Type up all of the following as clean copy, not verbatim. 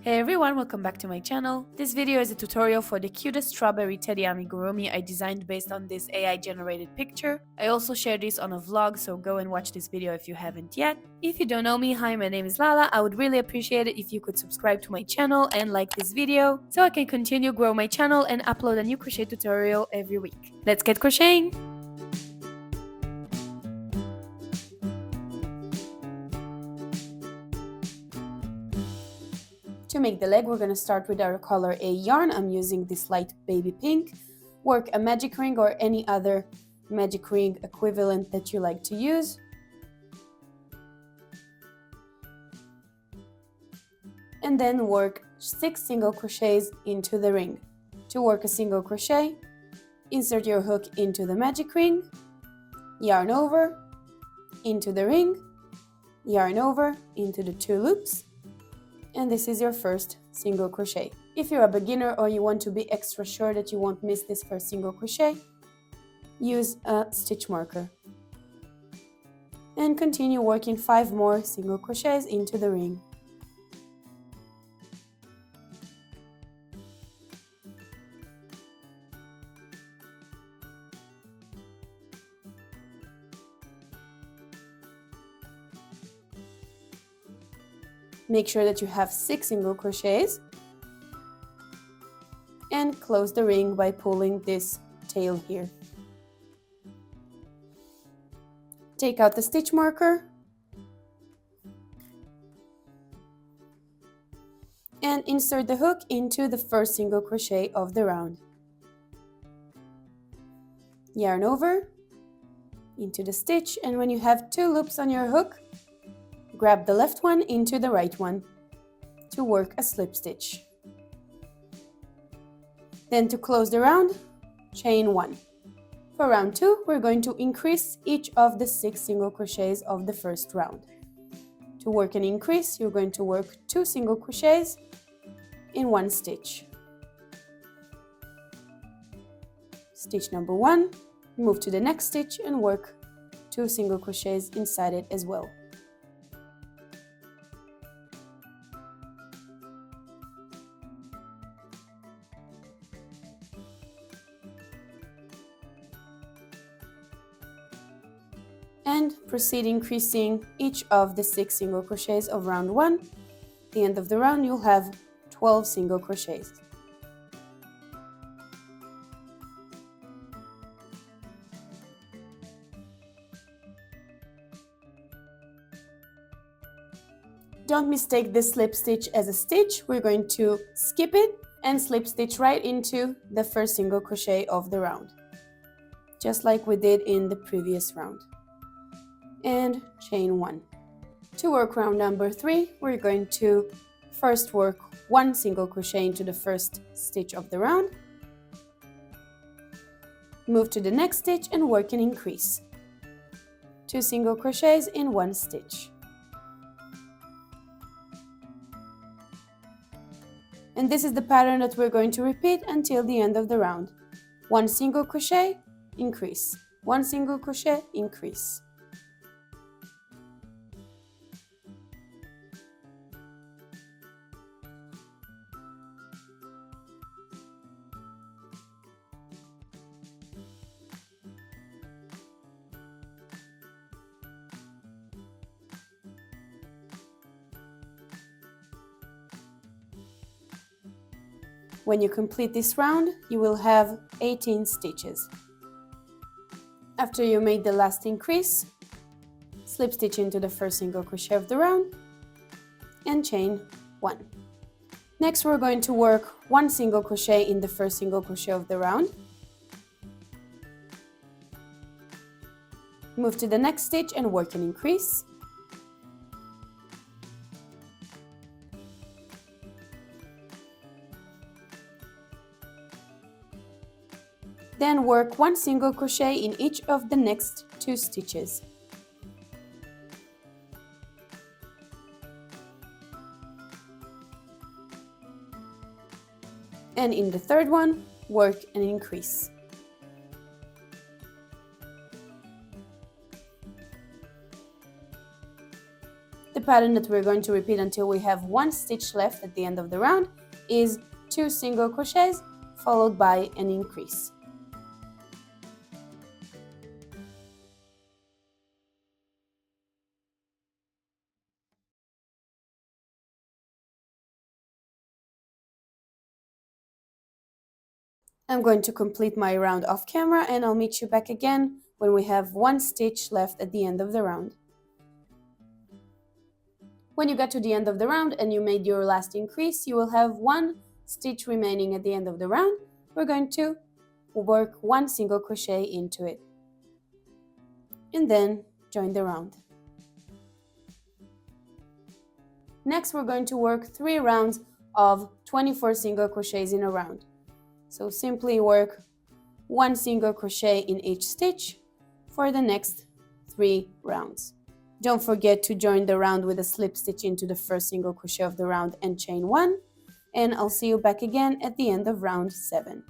Hey everyone, welcome back to my channel. This video is a tutorial for the cutest strawberry teddy amigurumi I designed based on this AI generated picture. I also shared this on a vlog, so go and watch this video if you haven't yet. If you don't know me, hi, my name is Lala. I would really appreciate it if you could subscribe to my channel and like this video so I can continue grow my channel and upload a new crochet tutorial every week. Let's get crocheting! To make the leg, we're going to start with our color A yarn. I'm using this light baby pink. Work a magic ring or any other magic ring equivalent that you like to use. And then work 6 single crochets into the ring. To work a single crochet, insert your hook into the magic ring, yarn over, into the ring, yarn over, into the 2 loops, and this is your first single crochet. If you're a beginner or you want to be extra sure that you won't miss this first single crochet, use a stitch marker. And continue working 5 more single crochets into the ring. Make sure that you have 6 single crochets and close the ring by pulling this tail here. Take out the stitch marker and insert the hook into the first single crochet of the round. Yarn over into the stitch, and when you have 2 loops on your hook, grab the left one into the right one to work a slip stitch. Then to close the round, chain 1. For round 2, we're going to increase each of the 6 single crochets of the first round. To work an increase, you're going to work 2 single crochets in 1 stitch. Stitch number 1, move to the next stitch and work 2 single crochets inside it as well. And proceed increasing each of the 6 single crochets of round 1. At the end of the round, you'll have 12 single crochets. Don't mistake this slip stitch as a stitch. We're going to skip it and slip stitch right into the first single crochet of the round, just like we did in the previous round. And chain 1. To work round number 3, we're going to first work 1 single crochet into the first stitch of the round, move to the next stitch and work an increase. 2 single crochets in 1 stitch. And this is the pattern that we're going to repeat until the end of the round. 1 single crochet, increase. 1 single crochet, increase. When you complete this round, you will have 18 stitches. After you made the last increase, slip stitch into the first single crochet of the round and chain 1. Next, we're going to work 1 single crochet in the first single crochet of the round. Move to the next stitch and work an increase. Then work 1 single crochet in each of the next 2 stitches. And in the third one, work an increase. The pattern that we're going to repeat until we have 1 stitch left at the end of the round is 2 single crochets followed by an increase. I'm going to complete my round off camera and I'll meet you back again when we have 1 stitch left at the end of the round. When you get to the end of the round and you made your last increase, you will have 1 stitch remaining at the end of the round. We're going to work 1 single crochet into it and then join the round. Next, we're going to work 3 rounds of 24 single crochets in a round. So simply work 1 single crochet in each stitch for the next 3 rounds. Don't forget to join the round with a slip stitch into the first single crochet of the round and chain 1, and I'll see you back again at the end of round 7.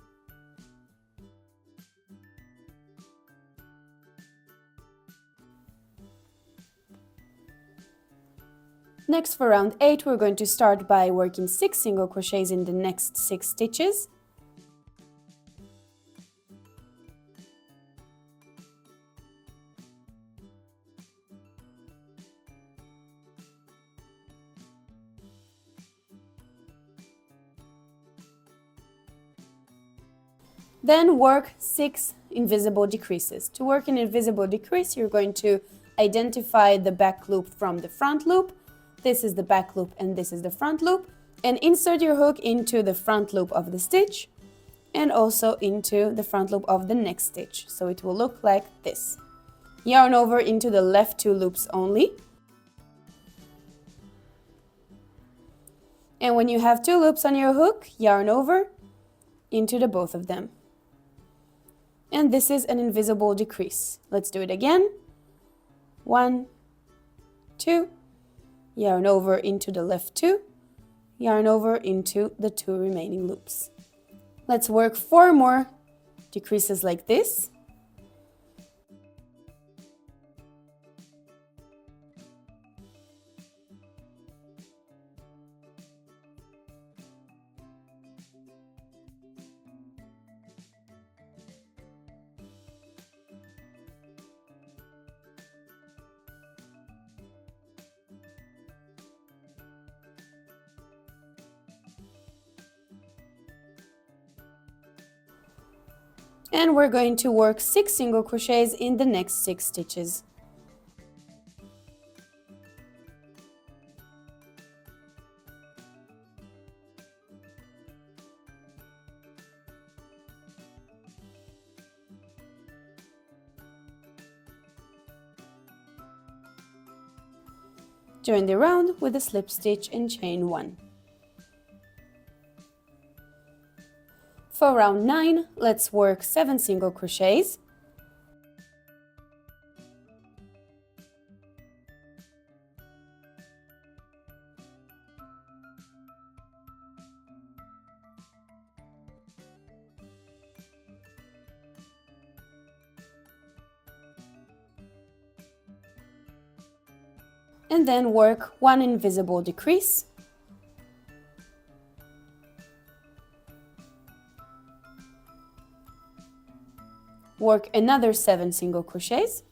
Next, for round 8, we're going to start by working 6 single crochets in the next 6 stitches. Then work 6 invisible decreases. To work an invisible decrease, you're going to identify the back loop from the front loop. This is the back loop and this is the front loop. And insert your hook into the front loop of the stitch and also into the front loop of the next stitch. So it will look like this. Yarn over into the left 2 loops only. And when you have 2 loops on your hook, yarn over into the both of them. And this is an invisible decrease. Let's do it again. 1, 2, yarn over into the left 2, yarn over into the 2 remaining loops. Let's work 4 more decreases like this. And we're going to work 6 single crochets in the next 6 stitches. Join the round with a slip stitch and chain 1. For round 9, let's work 7 single crochets. And then work 1 invisible decrease. Work another 7 single crochets.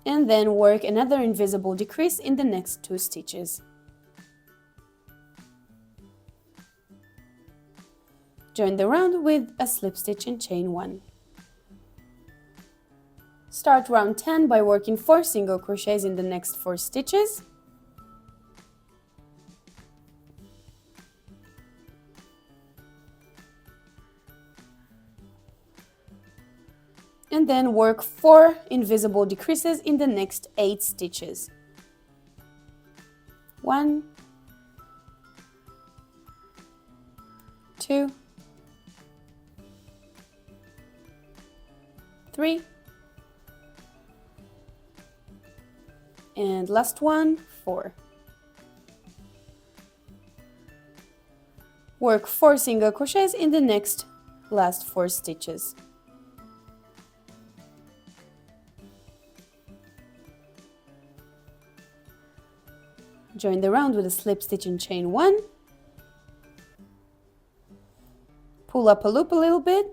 And then work another invisible decrease in the next 2 stitches. Join the round with a slip stitch and chain 1. Start round 10 by working 4 single crochets in the next 4 stitches. And then work 4 invisible decreases in the next 8 stitches. 1, 2, 3, And last one, 4. Work 4 single crochets in the next last 4 stitches. Join the round with a slip stitch and chain 1. Pull up a loop a little bit.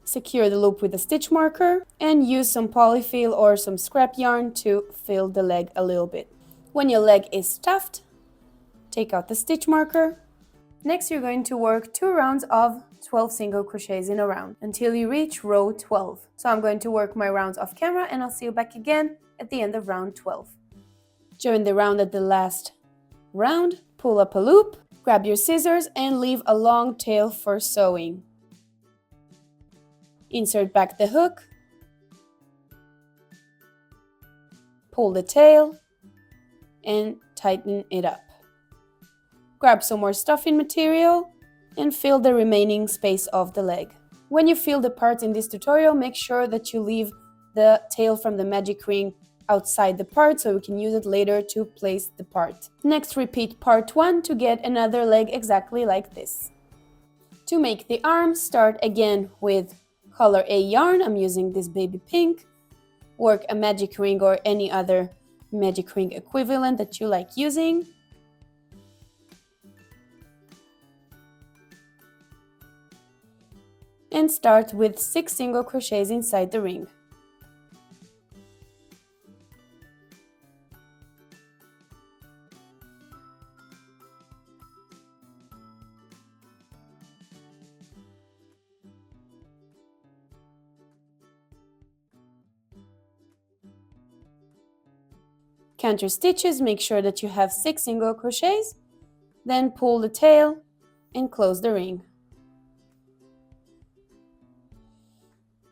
Secure the loop with a stitch marker and use some polyfill or some scrap yarn to fill the leg a little bit. When your leg is stuffed, take out the stitch marker. Next, you're going to work 2 rounds of 12 single crochets in a round until you reach row 12. So I'm going to work my rounds off camera and I'll see you back again at the end of round 12. Join the round at the last round, pull up a loop, grab your scissors and leave a long tail for sewing. Insert back the hook, pull the tail, and tighten it up. Grab some more stuffing material and fill the remaining space of the leg. When you fill the parts in this tutorial, make sure that you leave the tail from the magic ring outside the part so we can use it later to place the part. Next, repeat part 1 to get another leg exactly like this. To make the arm, start again with color A yarn. I'm using this baby pink. Work a magic ring or any other magic ring equivalent that you like using. And start with 6 single crochets inside the ring. Count your stitches, make sure that you have 6 single crochets, then pull the tail and close the ring.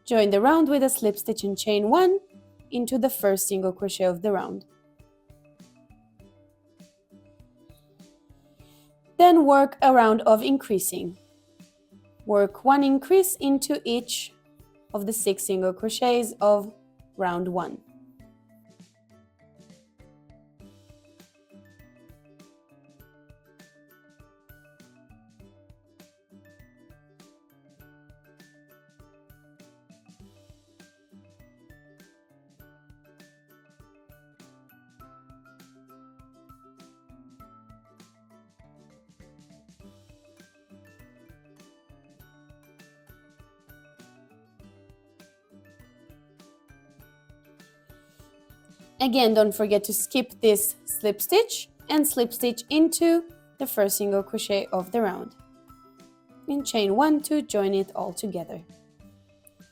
Join the round with a slip stitch and chain 1 into the first single crochet of the round. Then work a round of increasing. Work 1 increase into each of the 6 single crochets of round 1. Again, don't forget to skip this slip stitch and slip stitch into the first single crochet of the round. And chain 1 to join it all together.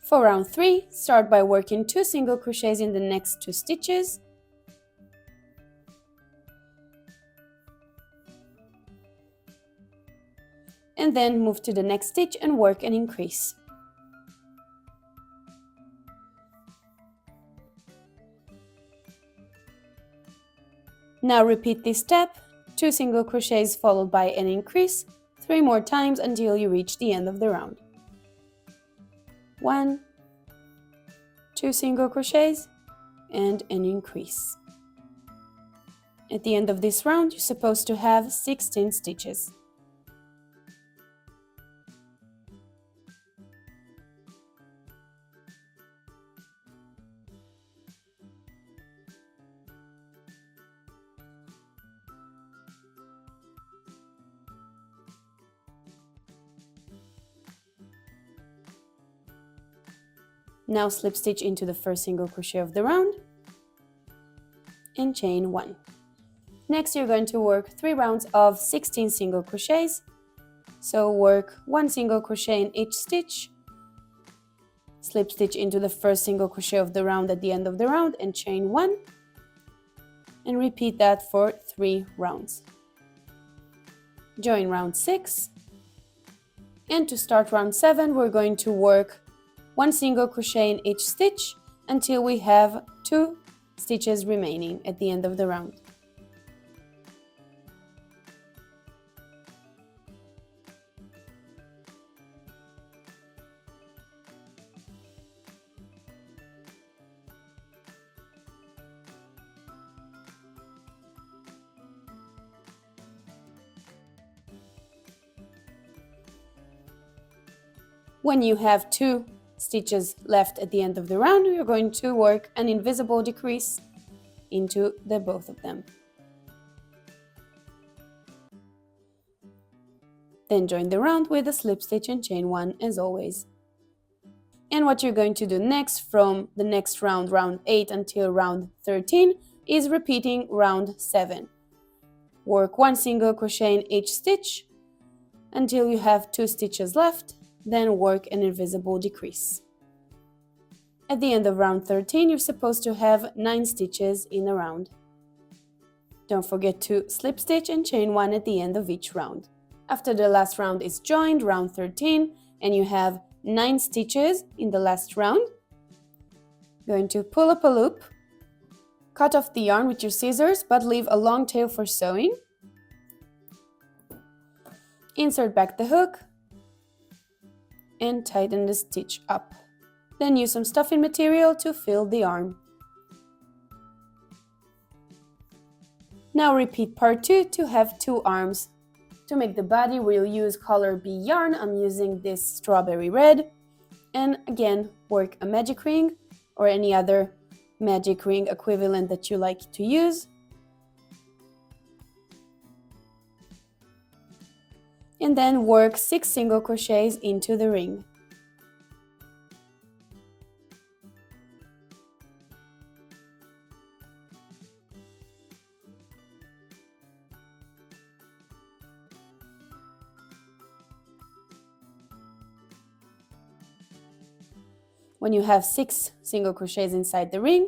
For round 3, start by working 2 single crochets in the next 2 stitches. And then move to the next stitch and work an increase. Now repeat this step, 2 single crochets followed by an increase, 3 more times until you reach the end of the round. 1, 2 single crochets, and an increase. At the end of this round, you're supposed to have 16 stitches. Now slip stitch into the first single crochet of the round and chain 1. Next, you're going to work 3 rounds of 16 single crochets. So work 1 single crochet in each stitch, slip stitch into the first single crochet of the round at the end of the round and chain 1, and repeat that for 3 rounds. Join round 6, and to start round 7, we're going to work 1 single crochet in each stitch until we have 2 stitches remaining at the end of the round. When you have 2 stitches left at the end of the round, you're going to work an invisible decrease into the both of them. Then join the round with a slip stitch and chain 1 as always. And what you're going to do next from the next round, round 8 until round 13, is repeating round 7. Work 1 single crochet in each stitch until you have 2 stitches left, then work an invisible decrease. At the end of round 13, you're supposed to have 9 stitches in a round. Don't forget to slip stitch and chain 1 at the end of each round. After the last round is joined, round 13, and you have 9 stitches in the last round, going to pull up a loop, cut off the yarn with your scissors but leave a long tail for sewing, insert back the hook, and tighten the stitch up. Then use some stuffing material to fill the arm. Now repeat part 2 to have 2 arms. To make the body, we'll use color B yarn. I'm using this strawberry red. And again, work a magic ring or any other magic ring equivalent that you like to use. And then work 6 single crochets into the ring. When you have 6 single crochets inside the ring,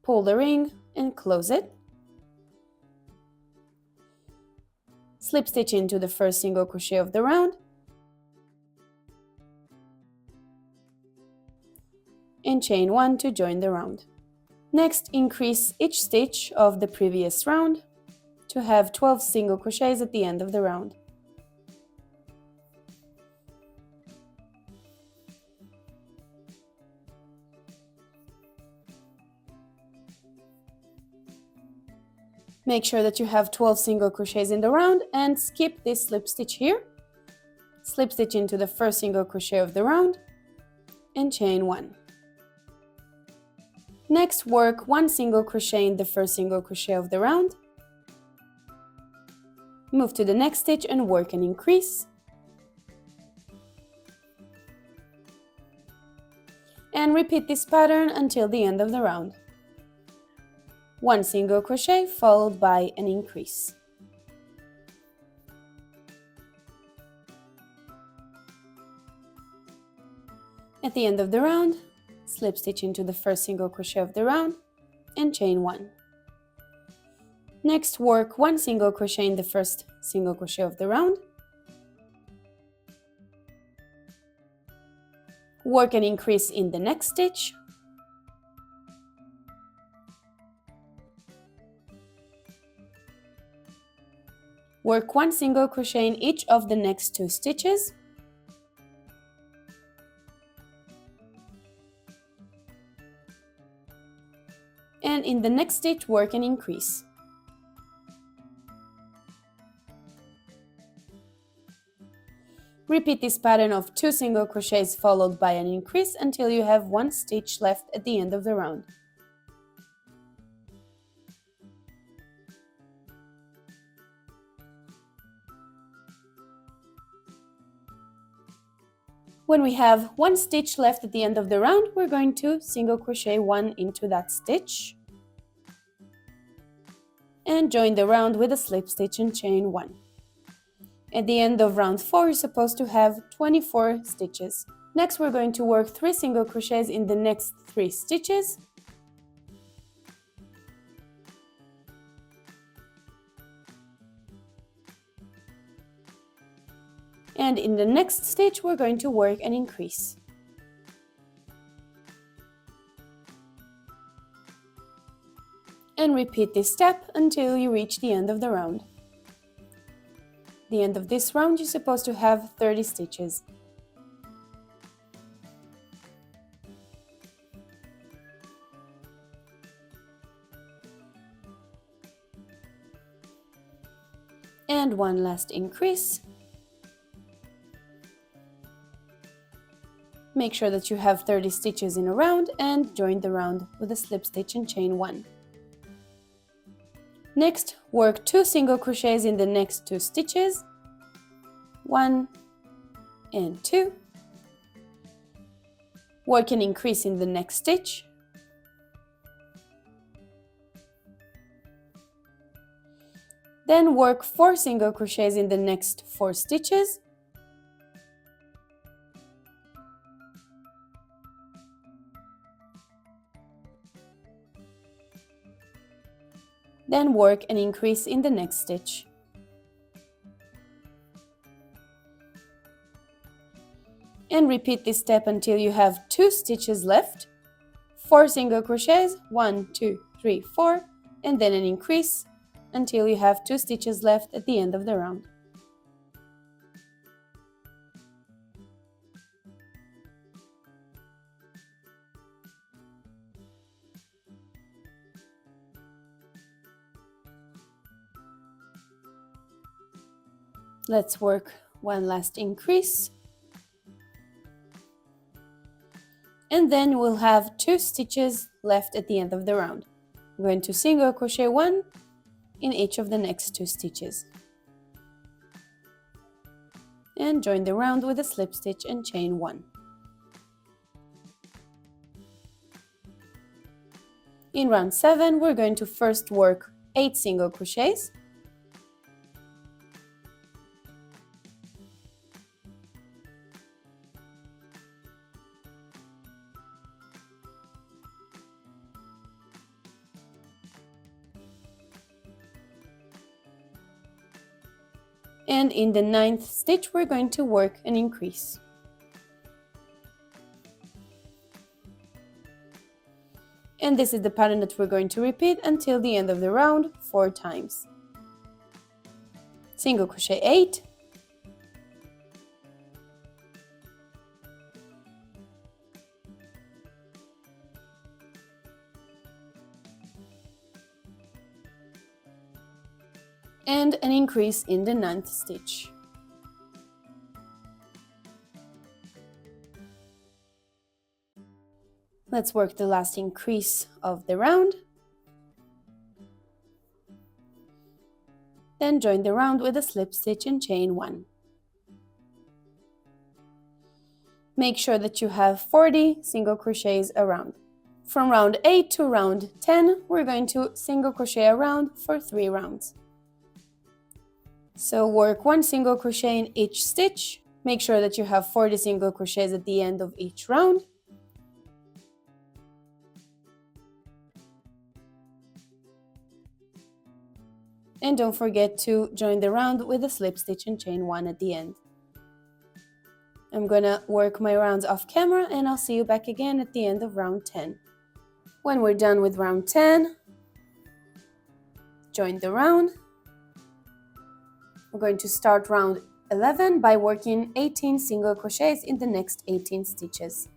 pull the ring and close it. Slip stitch into the first single crochet of the round and chain 1 to join the round. Next, increase each stitch of the previous round to have 12 single crochets at the end of the round. Make sure that you have 12 single crochets in the round and skip this slip stitch here. Slip stitch into the first single crochet of the round and chain 1. Next, work 1 single crochet in the first single crochet of the round. Move to the next stitch and work an increase. And repeat this pattern until the end of the round. 1 single crochet followed by an increase. At the end of the round, slip stitch into the first single crochet of the round and chain 1. Next, work 1 single crochet in the first single crochet of the round. Work an increase in the next stitch. Work 1 single crochet in each of the next 2 stitches. And in the next stitch, work an increase. Repeat this pattern of 2 single crochets followed by an increase until you have 1 stitch left at the end of the round. When we have 1 stitch left at the end of the round, we're going to single crochet 1 into that stitch and join the round with a slip stitch and chain 1. At the end of round 4, you're supposed to have 24 stitches. Next, we're going to work 3 single crochets in the next 3 stitches. And in the next stitch, we're going to work an increase. And repeat this step until you reach the end of the round. At the end of this round, you're supposed to have 30 stitches. And one last increase. Make sure that you have 30 stitches in a round and join the round with a slip stitch and chain 1. Next, work 2 single crochets in the next 2 stitches, 1 and 2. Work an increase in the next stitch, then work 4 single crochets in the next 4 stitches, then work an increase in the next stitch. And repeat this step until you have 2 stitches left, 4 single crochets, 1, 2, 3, 4, and then an increase until you have 2 stitches left at the end of the round. Let's work one last increase. And then we'll have 2 stitches left at the end of the round. I'm going to single crochet 1 in each of the next 2 stitches. And join the round with a slip stitch and chain 1. In round 7, we're going to first work 8 single crochets. And in the 9th stitch, we're going to work an increase. And this is the pattern that we're going to repeat until the end of the round 4 times. Single crochet 8, and an increase in the 9th stitch. Let's work the last increase of the round. Then join the round with a slip stitch and chain 1. Make sure that you have 40 single crochets around. From round 8 to round 10, we're going to single crochet around for 3 rounds. So work 1 single crochet in each stitch. Make sure that you have 40 single crochets at the end of each round. And don't forget to join the round with a slip stitch and chain 1 at the end. I'm gonna work my rounds off camera and I'll see you back again at the end of round 10. When we're done with round 10, join the round. We're going to start round 11 by working 18 single crochets in the next 18 stitches.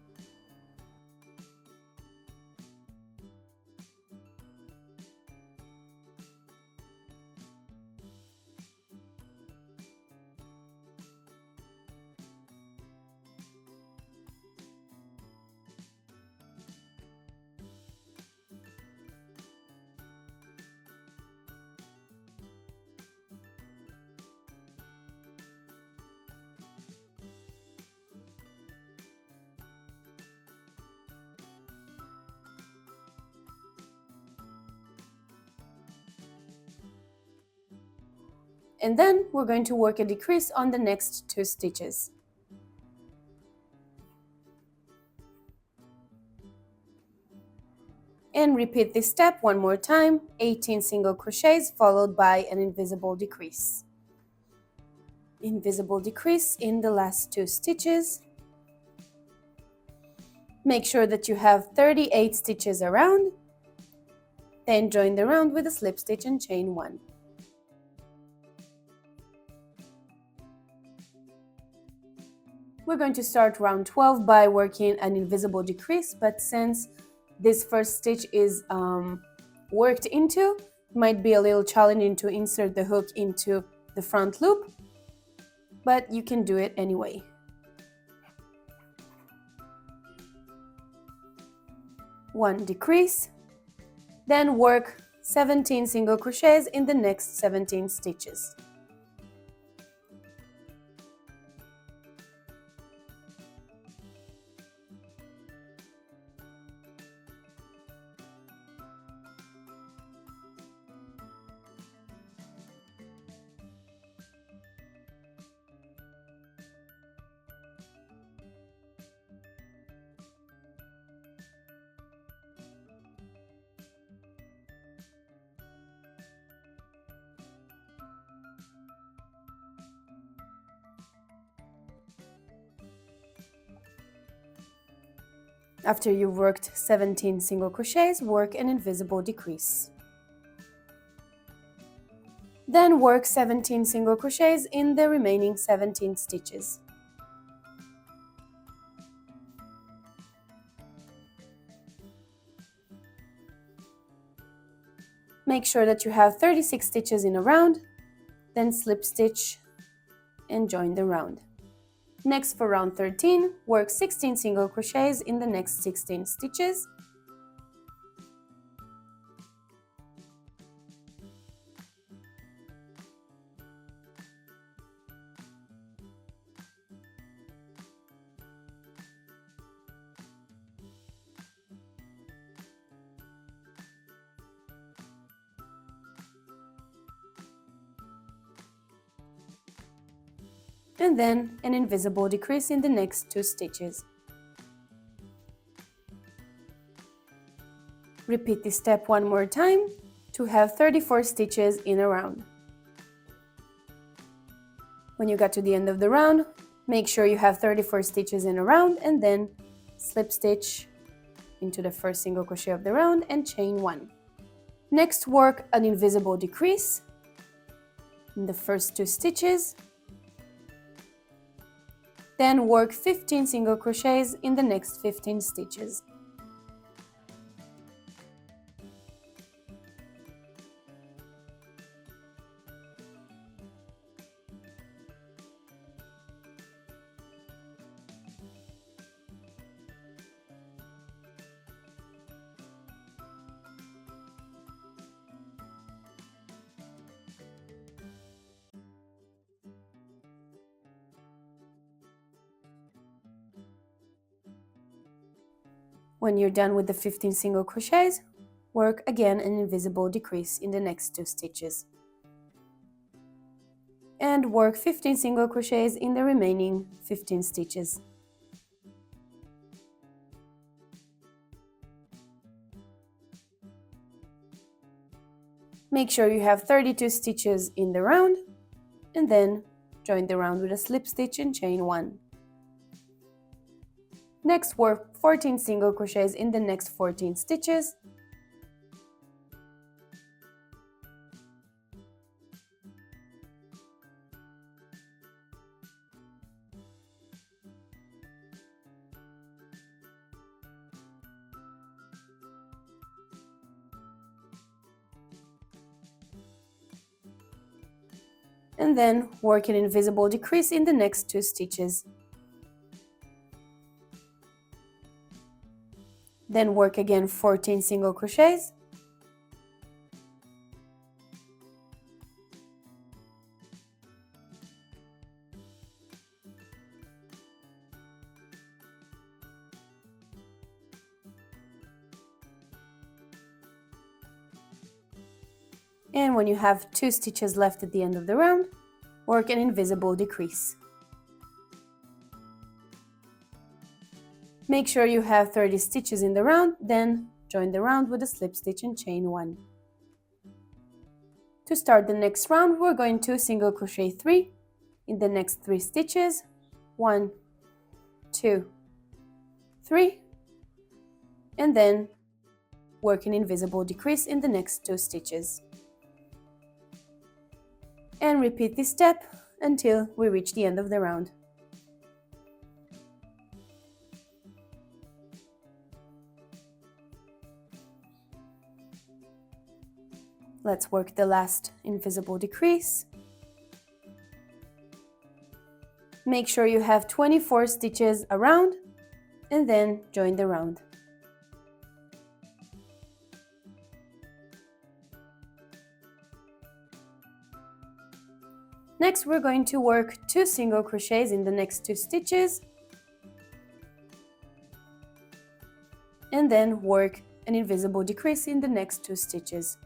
And then we're going to work a decrease on the next 2 stitches. And repeat this step one more time, 18 single crochets followed by an invisible decrease. Invisible decrease in the last 2 stitches. Make sure that you have 38 stitches around. Then join the round with a slip stitch and chain 1. We're going to start round 12 by working an invisible decrease, but since this first stitch is worked into, it might be a little challenging to insert the hook into the front loop, but you can do it anyway. 1 decrease, then work 17 single crochets in the next 17 stitches. After you've worked 17 single crochets, work an invisible decrease. Then work 17 single crochets in the remaining 17 stitches. Make sure that you have 36 stitches in a round, then slip stitch and join the round. Next, for round 13, work 16 single crochets in the next 16 stitches. And then an invisible decrease in the next 2 stitches. Repeat this step one more time to have 34 stitches in a round. When you got to the end of the round, make sure you have 34 stitches in a round and then slip stitch into the first single crochet of the round and chain 1. Next, work an invisible decrease in the first 2 stitches. Then work 15 single crochets in the next 15 stitches. When you're done with the 15 single crochets, work again an invisible decrease in the next 2 stitches. And work 15 single crochets in the remaining 15 stitches. Make sure you have 32 stitches in the round, and then join the round with a slip stitch and chain 1. Next, work 14 single crochets in the next 14 stitches. And then work an invisible decrease in the next 2 stitches. Then work again 14 single crochets. And when you have 2 stitches left at the end of the round, work an invisible decrease. Make sure you have 30 stitches in the round, then join the round with a slip stitch and chain 1. To start the next round, we're going to single crochet 3 in the next 3 stitches. 1, 2, 3, and then work an invisible decrease in the next 2 stitches. And repeat this step until we reach the end of the round. Let's work the last invisible decrease. Make sure you have 24 stitches around and then join the round. Next, we're going to work 2 single crochets in the next 2 stitches, and then work an invisible decrease in the next 2 stitches.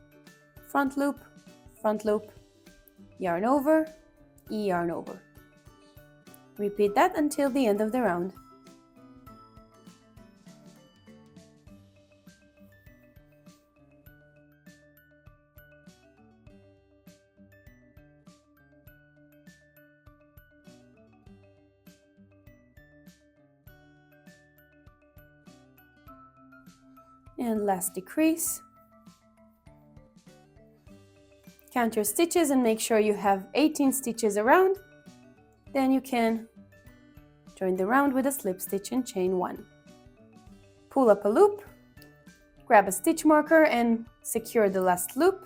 Front loop, yarn over, yarn over. Repeat that until the end of the round. And last decrease. Count your stitches and make sure you have 18 stitches around. Then you can join the round with a slip stitch and chain 1. Pull up a loop, grab a stitch marker and secure the last loop,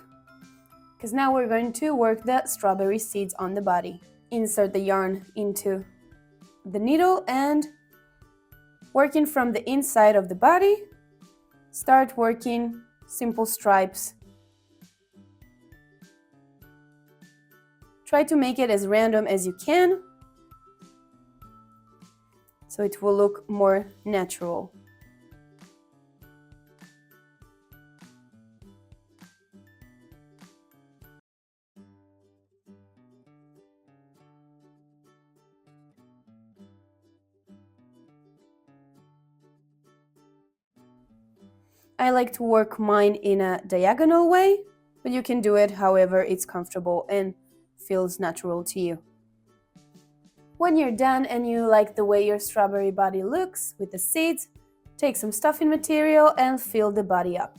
because now we're going to work the strawberry seeds on the body. Insert the yarn into the needle and working from the inside of the body, start working simple stripes. Try to make it as random as you can, so it will look more natural. I like to work mine in a diagonal way, but you can do it however it's comfortable and feels natural to you. When you're done and you like the way your strawberry body looks with the seeds, take some stuffing material and fill the body up.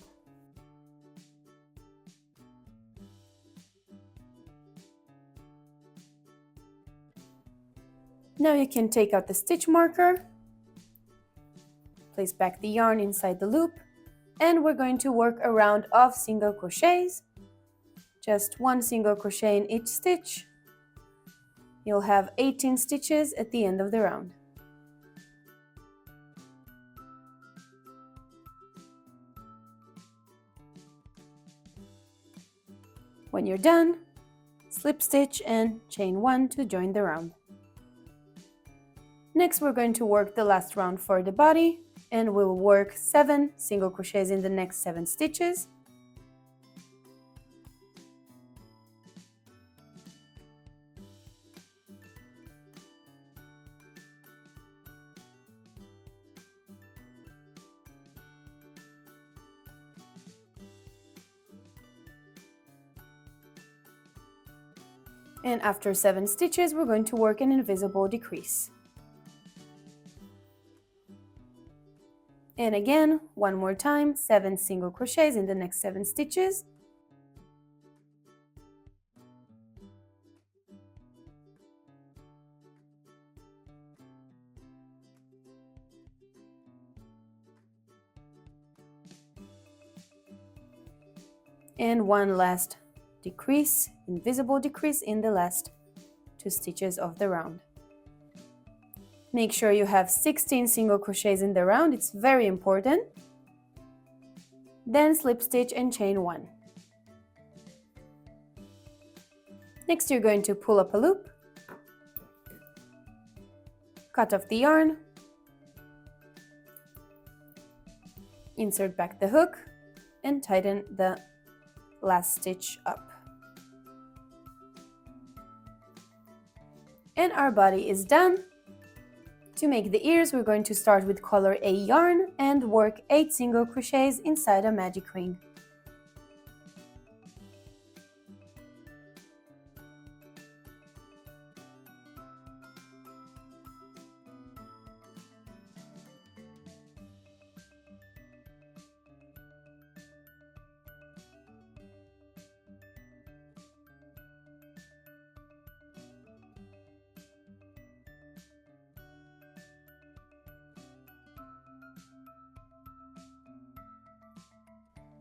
Now you can take out the stitch marker, place back the yarn inside the loop, and we're going to work a round of single crochets. Just 1 single crochet in each stitch. You'll have 18 stitches at the end of the round. When you're done, slip stitch and chain 1 to join the round. Next, we're going to work the last round for the body, and we'll work 7 single crochets in the next 7 stitches. And after 7 stitches, we're going to work an invisible decrease. And again, one more time, 7 single crochets in the next 7 stitches. And one last decrease, invisible decrease in the last 2 stitches of the round. Make sure you have 16 single crochets in the round, it's very important. Then slip stitch and chain 1. Next you're going to pull up a loop, cut off the yarn, insert back the hook and tighten the last stitch up. And our body is done. To make the ears, we're going to start with color A yarn and work 8 single crochets inside a magic ring.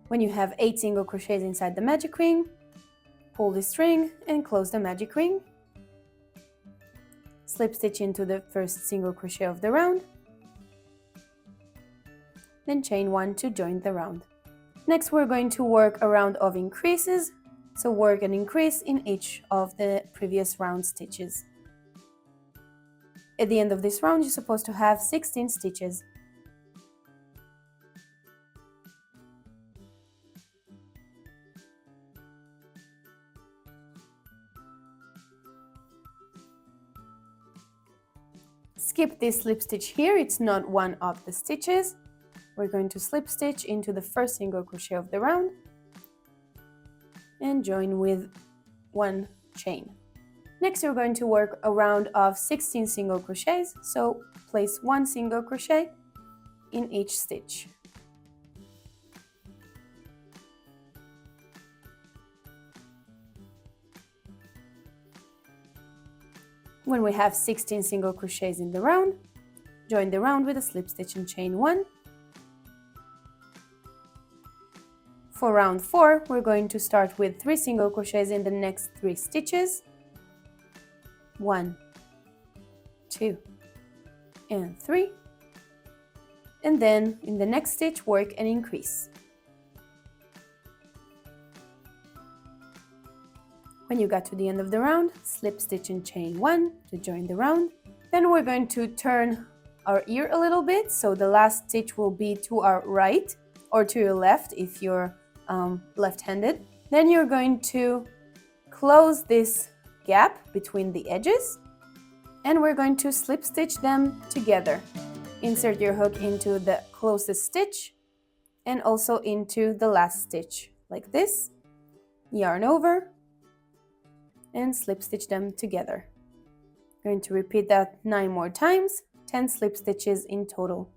When you have 8 single crochets inside the magic ring, pull the string and close the magic ring. Slip stitch into the first single crochet of the round, then chain 1 to join the round. Next we're going to work a round of increases, So work an increase in each of the previous round stitches. At the end of this round, you're supposed to have 16 stitches. Skip this slip stitch here, it's not one of the stitches. We're going to slip stitch into the first single crochet of the round and join with 1 chain. Next, you're going to work a round of 16 single crochets, so place 1 single crochet in each stitch. When we have 16 single crochets in the round, join the round with a slip stitch and chain 1. For round 4, we're going to start with 3 single crochets in the next 3 stitches. 1, 2, and 3. And then in the next stitch, work an increase. When you got to the end of the round, slip stitch and chain 1 to join the round. Then we're going to turn our ear a little bit, so the last stitch will be to our right or to your left if you're left-handed. Then you're going to close this gap between the edges and we're going to slip stitch them together. Insert your hook into the closest stitch and also into the last stitch like this. Yarn over and slip stitch them together. I'm going to repeat that 9 more times, 10 slip stitches in total.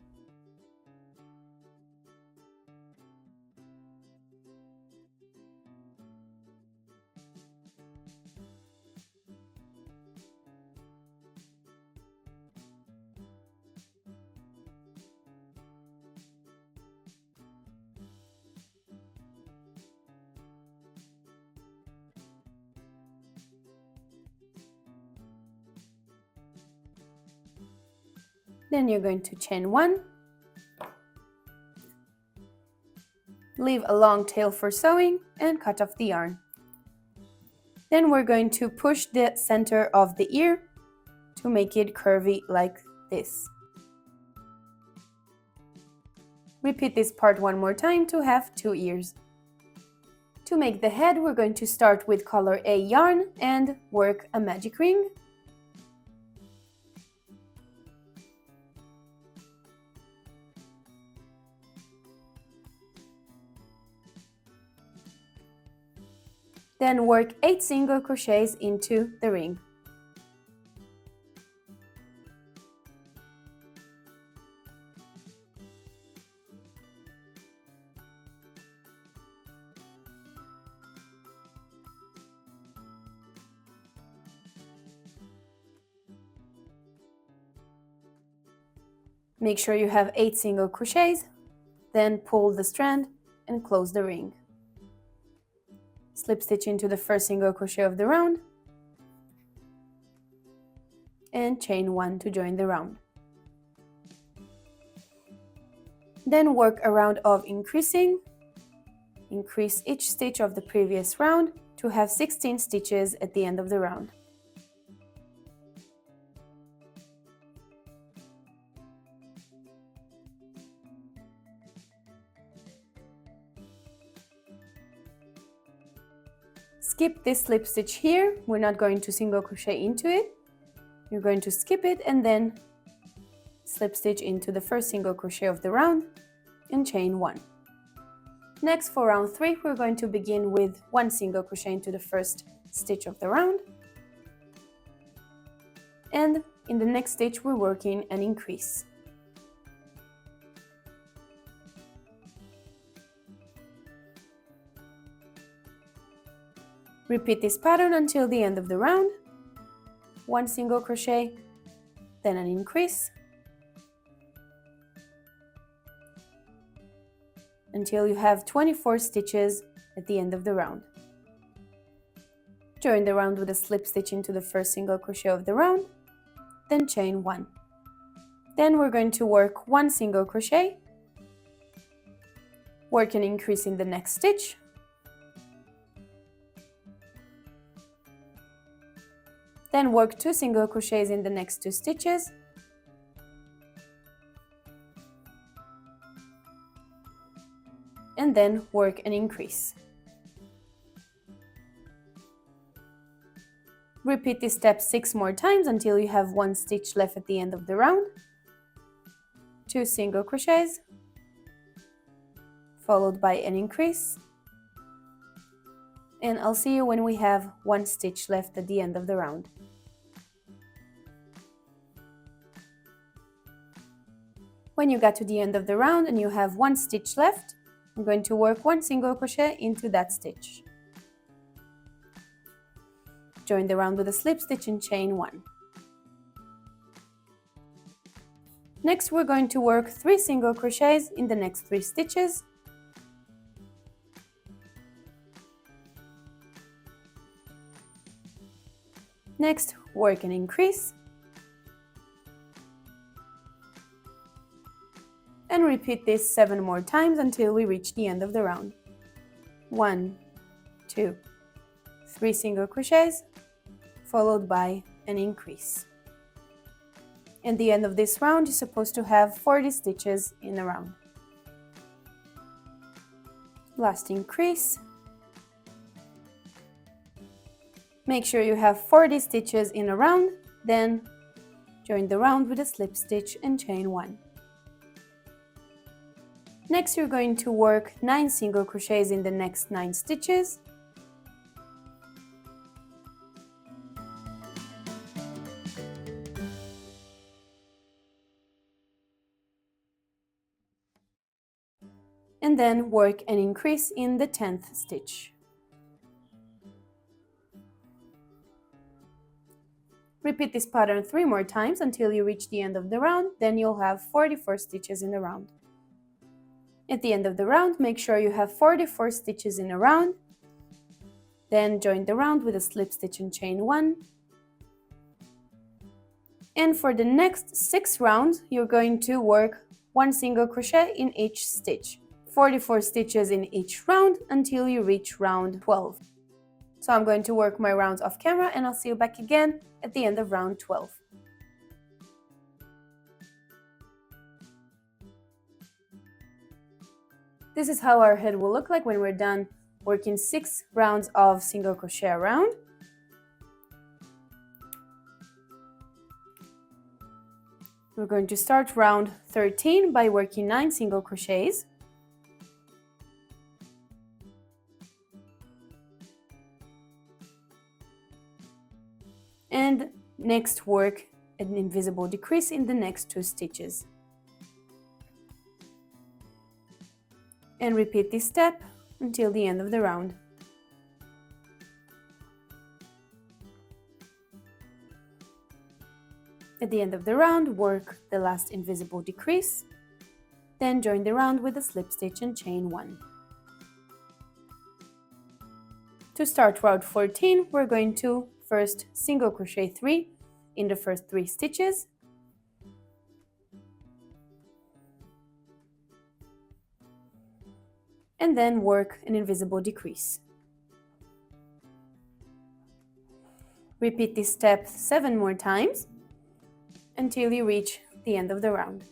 Then you're going to chain 1, leave a long tail for sewing and cut off the yarn. Then we're going to push the center of the ear to make it curvy like this. Repeat this part 1 more time to have 2 ears. To make the head, we're going to start with color A yarn and work a magic ring. Then work 8 single crochets into the ring. Make sure you have 8 single crochets, then pull the strand and close the ring. Slip stitch into the first single crochet of the round and chain 1 to join the round. Then work a round of increasing. Increase each stitch of the previous round to have 16 stitches at the end of the round. Skip this slip stitch here, we're not going to single crochet into it. You're going to skip it and then slip stitch into the first single crochet of the round and chain 1. Next, for round 3, we're going to begin with 1 single crochet into the first stitch of the round. And in the next stitch, we're working an increase. Repeat this pattern until the end of the round. 1 single crochet, then an increase, until you have 24 stitches at the end of the round. Join the round with a slip stitch into the first single crochet of the round, then chain 1. Then we're going to work 1 single crochet, work an increase in the next stitch, Then work 2 single crochets in the next 2 stitches. And then work an increase. Repeat this step 6 more times until you have 1 stitch left at the end of the round. 2 single crochets, followed by an increase. And I'll see you when we have 1 stitch left at the end of the round. When you got to the end of the round and you have 1 stitch left, I'm going to work 1 single crochet into that stitch. Join the round with a slip stitch and chain 1. Next, we're going to work 3 single crochets in the next 3 stitches. Next, work an increase. And repeat this 7 more times until we reach the end of the round. 1, 2, 3 single crochets, followed by an increase. At the end of this round, you're supposed to have 40 stitches in a round. Last increase. Make sure you have 40 stitches in a round, then join the round with a slip stitch and chain 1. Next, you're going to work 9 single crochets in the next 9 stitches. And then work an increase in the 10th stitch. Repeat this pattern 3 more times until you reach the end of the round, then you'll have 44 stitches in the round. At the end of the round, make sure you have 44 stitches in a round. Then join the round with a slip stitch and chain 1. And for the next 6 rounds, you're going to work 1 single crochet in each stitch. 44 stitches in each round until you reach round 12. So I'm going to work my rounds off camera and I'll see you back again at the end of round 12. This is how our head will look like when we're done working 6 rounds of single crochet around. We're going to start round 13 by working 9 single crochets. And next work an invisible decrease in the next 2 stitches. And repeat this step until the end of the round. At the end of the round, work the last invisible decrease, then join the round with a slip stitch and chain 1. To start round 14, we're going to first single crochet 3 in the first 3 stitches. And then work an invisible decrease. Repeat this step 7 more times until you reach the end of the round.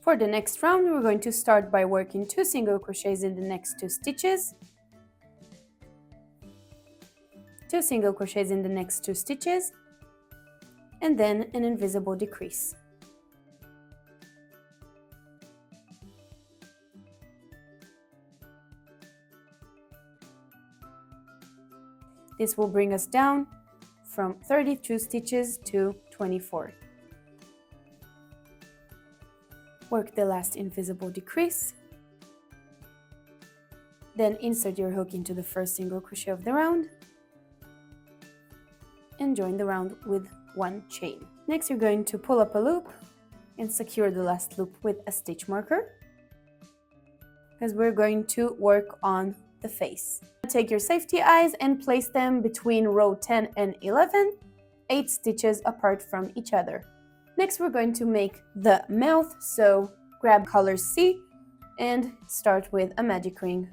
For the next round, we're going to start by working 2 single crochets in the next 2 stitches. 2 single crochets in the next 2 stitches, and then an invisible decrease. This will bring us down from 32 stitches to 24. Work the last invisible decrease, then insert your hook into the first single crochet of the round, and join the round with 1 chain. Next, you're going to pull up a loop and secure the last loop with a stitch marker, because we're going to work on the face. Take your safety eyes and place them between row 10 and 11, 8 stitches apart from each other. Next, we're going to make the mouth, so grab color C and start with a magic ring.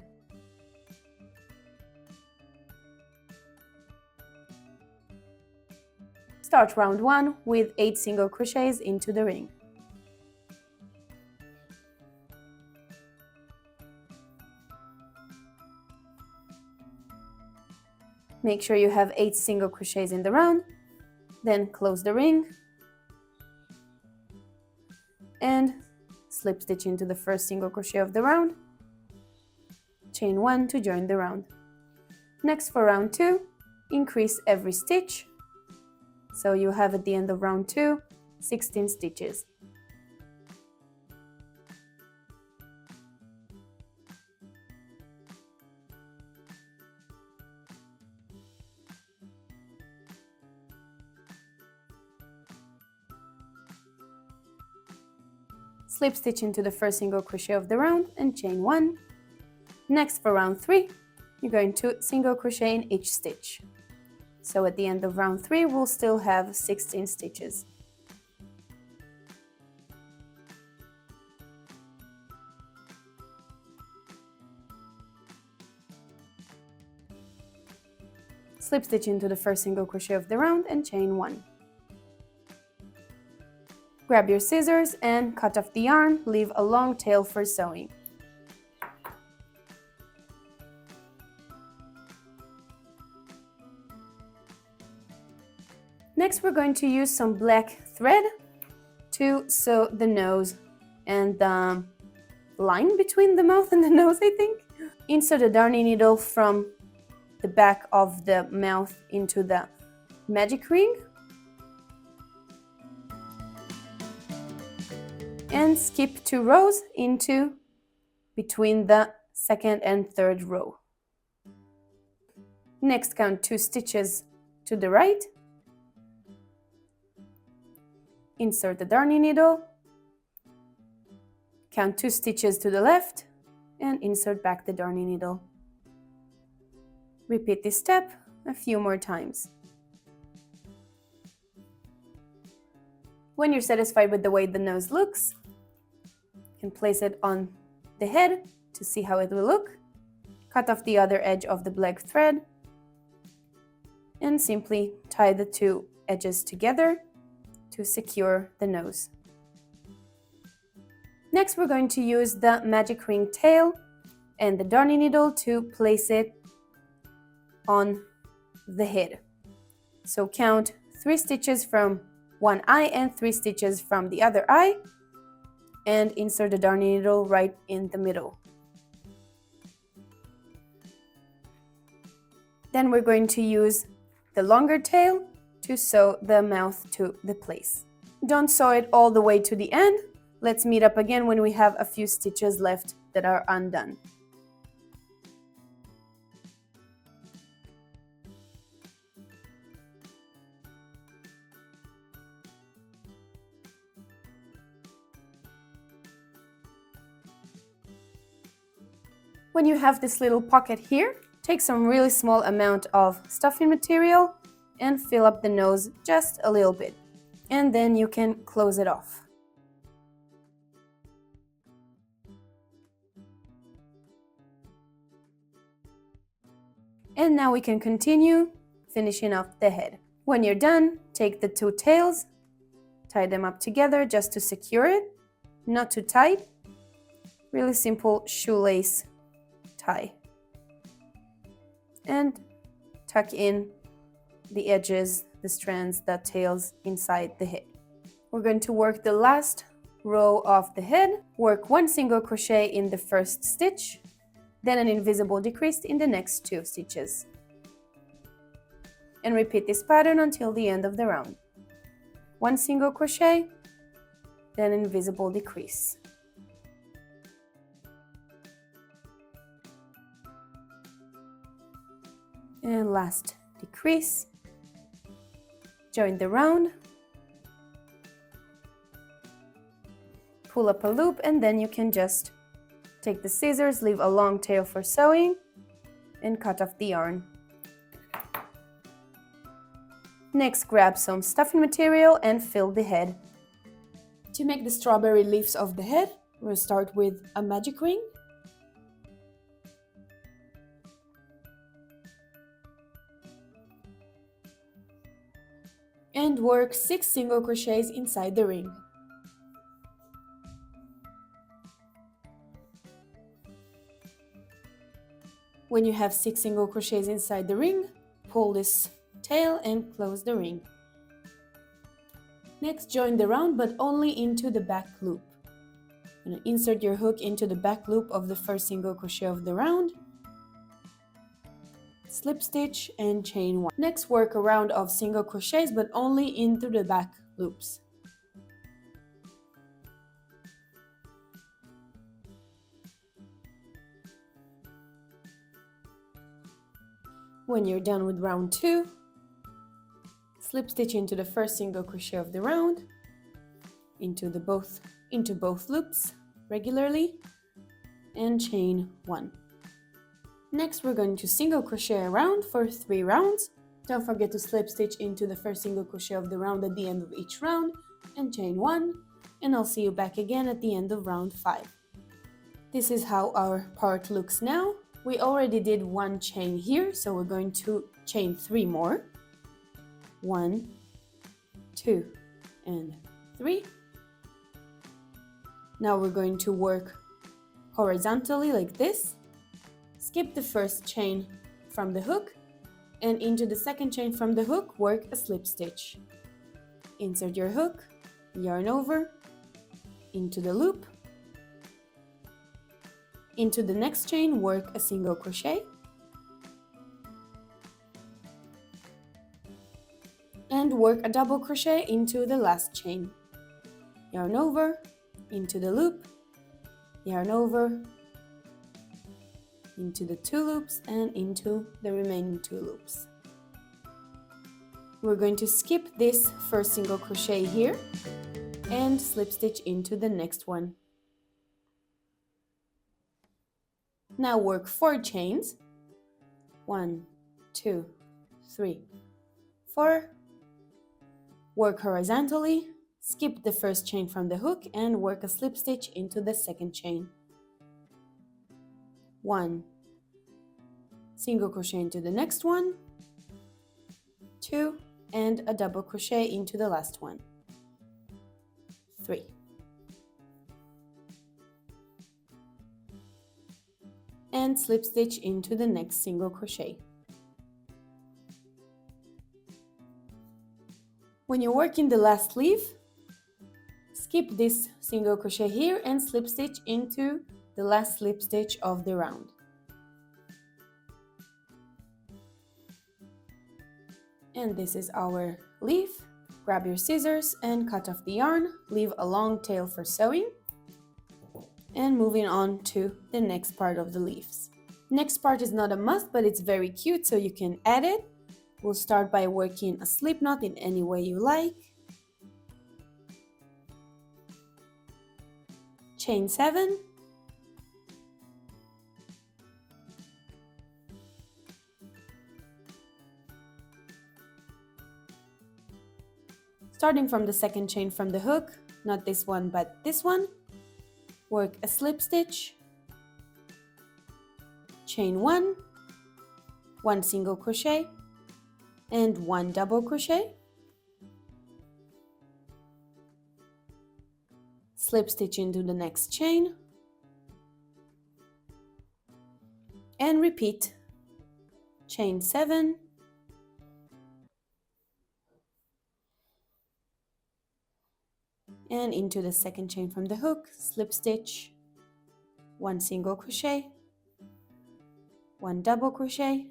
Start round 1 with 8 single crochets into the ring. Make sure you have 8 single crochets in the round, then close the ring and slip stitch into the first single crochet of the round, chain 1 to join the round. Next, for round 2, increase every stitch, so you have at the end of round 2 16 stitches. Slip stitch into the first single crochet of the round and chain 1. Next, for round 3, you're going to single crochet in each stitch. So at the end of round 3, we'll still have 16 stitches. Slip stitch into the first single crochet of the round and chain 1. Grab your scissors and cut off the yarn, leave a long tail for sewing. Next, we're going to use some black thread to sew the nose and the line between the mouth and the nose, I think. Insert a darning needle from the back of the mouth into the magic ring and skip 2 rows into between the second and third row. Next, count 2 stitches to the right, insert the darning needle, count 2 stitches to the left and insert back the darning needle. Repeat this step a few more times. When you're satisfied with the way the nose looks, you can place it on the head to see how it will look. Cut off the other edge of the black thread and simply tie the 2 edges together to secure the nose. Next, we're going to use the magic ring tail and the darning needle to place it on the head. So count 3 stitches from one eye and 3 stitches from the other eye and insert the darning needle right in the middle. Then we're going to use the longer tail to sew the mouth to the place. Don't sew it all the way to the end. Let's meet up again when we have a few stitches left that are undone. When you have this little pocket here, take some really small amount of stuffing material and fill up the nose just a little bit. And then you can close it off. And now we can continue finishing off the head. When you're done, take the 2 tails, tie them up together just to secure it, not too tight. Really simple shoelace tie. And tuck in the edges, the strands, the tails inside the head. We're going to work the last row of the head. Work 1 single crochet in the first stitch, then an invisible decrease in the next 2 stitches. And repeat this pattern until the end of the round. 1 single crochet, then invisible decrease. And last decrease. Join the round, pull up a loop, and then you can just take the scissors, leave a long tail for sewing, and cut off the yarn. Next, grab some stuffing material and fill the head To make the strawberry leaves of the head, we'll start with a magic ring. And work 6 single crochets inside the ring. When you have 6 single crochets inside the ring, pull this tail and close the ring. Next, join the round but only into the back loop. Insert your hook into the back loop of the first single crochet of the round, slip stitch and chain 1. Next, work a round of single crochets but only into the back loops. When you're done with round 2, slip stitch into the first single crochet of the round, into both loops regularly, and chain 1. Next, we're going to single crochet around for 3 rounds. Don't forget to slip stitch into the first single crochet of the round at the end of each round and chain 1, and I'll see you back again at the end of round 5. This is how our part looks now. We already did 1 chain here, so we're going to chain 3 more. 1, 2, and 3. Now we're going to work horizontally like this. Skip the first chain from the hook, and into the second chain from the hook, work a slip stitch. Insert your hook, yarn over, into the loop. Into the next chain, work a single crochet. And work a double crochet into the last chain. Yarn over, into the loop, yarn over, into the 2 loops and into the remaining 2 loops. We're going to skip this first single crochet here and slip stitch into the next one. Now work 4 chains. 1, 2, 3, 4. Work horizontally, skip the first chain from the hook and work a slip stitch into the second chain. 1, single crochet into the next one, 2, and a double crochet into the last one, 3. And slip stitch into the next single crochet. When you're working the last leaf, skip this single crochet here and slip stitch into the last slip stitch of the round. And this is our leaf. Grab your scissors and cut off the yarn, leave a long tail for sewing, and moving on to the next part of the leaves. Next part is not a must, but it's very cute, so you can add it. We'll start by working a slip knot in any way you like. Chain 7. Starting from the second chain from the hook, not this one but this one, work a slip stitch, chain 1, 1 single crochet, and 1 double crochet, slip stitch into the next chain, and repeat. Chain 7, and into the second chain from the hook, slip stitch, 1 single crochet, 1 double crochet,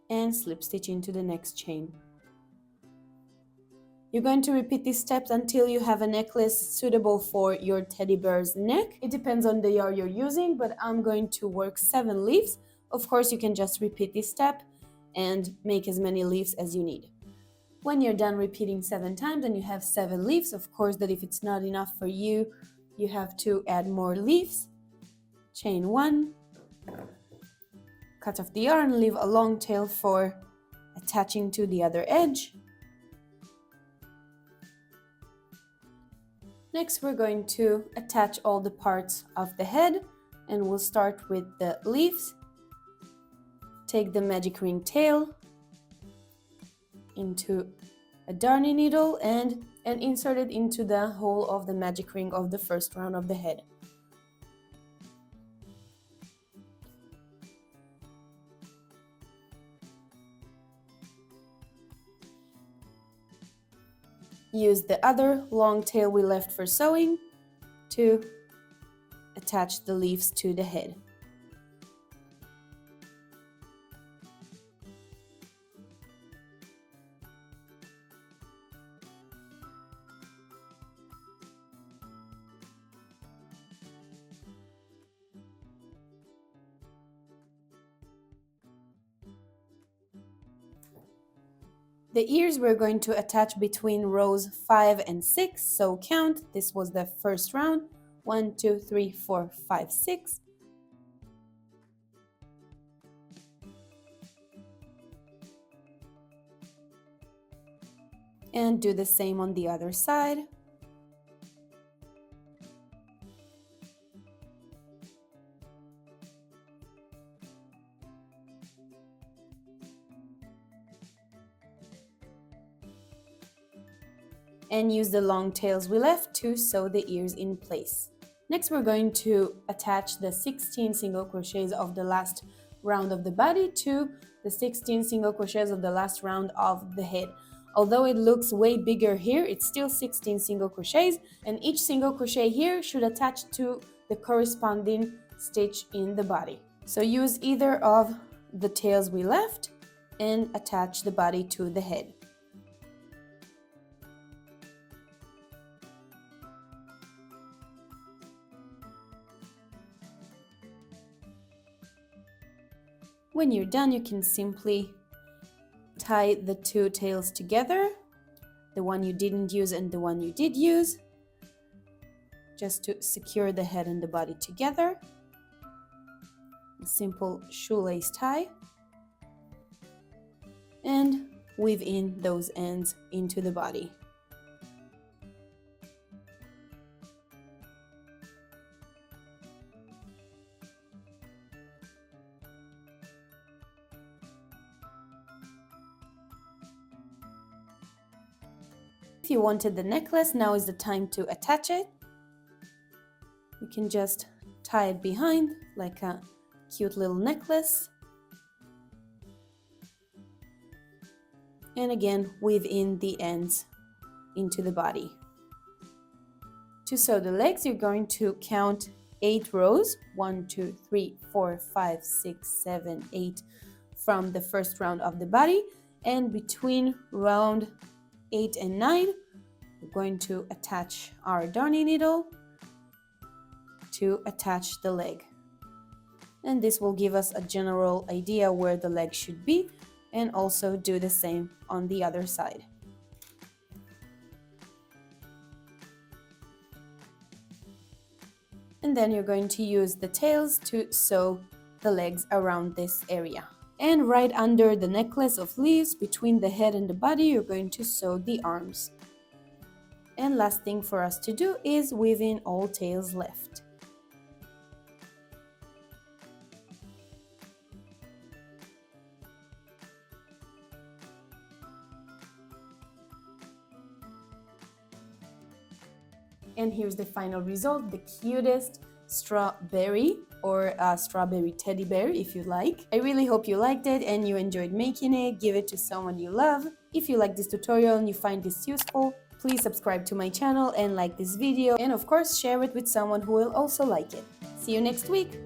and slip stitch into the next chain. You're going to repeat these steps until you have a necklace suitable for your teddy bear's neck. It depends on the yarn you're using, but I'm going to work 7 leaves. Of course, you can just repeat this step and make as many leaves as you need. When you're done repeating 7 times and you have 7 leaves, of course that if it's not enough for you, you have to add more leaves. Chain 1, cut off the yarn, leave a long tail for attaching to the other edge. Next, we're going to attach all the parts of the head, and we'll start with the leaves. Take the magic ring tail into a darning needle and insert it into the hole of the magic ring of the first round of the head. Use the other long tail we left for sewing to attach the leaves to the head. The ears we're going to attach between rows 5 and 6, so count. This was the first round. 1, 2, 3, 4, 5, 6. And do the same on the other side. And use the long tails we left to sew the ears in place. Next, we're going to attach the 16 single crochets of the last round of the body to the 16 single crochets of the last round of the head. Although it looks way bigger here, it's still 16 single crochets, and each single crochet here should attach to the corresponding stitch in the body. So use either of the tails we left and attach the body to the head. When you're done, you can simply tie the two tails together, the one you didn't use and the one you did use, just to secure the head and the body together. A simple shoelace tie, and weave in those ends into the body. If you wanted the necklace, now is the time to attach it. You can just tie it behind like a cute little necklace. And again, weave in the ends into the body. To sew the legs, you're going to count 8 rows, 1, 2, 3, 4, 5, 6, 7, 8 from the first round of the body, and between round 8 and 9, we're going to attach our darning needle to attach the leg. And this will give us a general idea where the leg should be, and also do the same on the other side. And then you're going to use the tails to sew the legs around this area. And right under the necklace of leaves, between the head and the body, you're going to sew the arms. And last thing for us to do is weave in all tails left. And here's the final result, the cutest strawberry, or a strawberry teddy bear if you like. I really hope you liked it and you enjoyed making it. Give it to someone you love. If you like this tutorial and you find this useful, please subscribe to my channel and like this video, and of course share it with someone who will also like it. See you next week!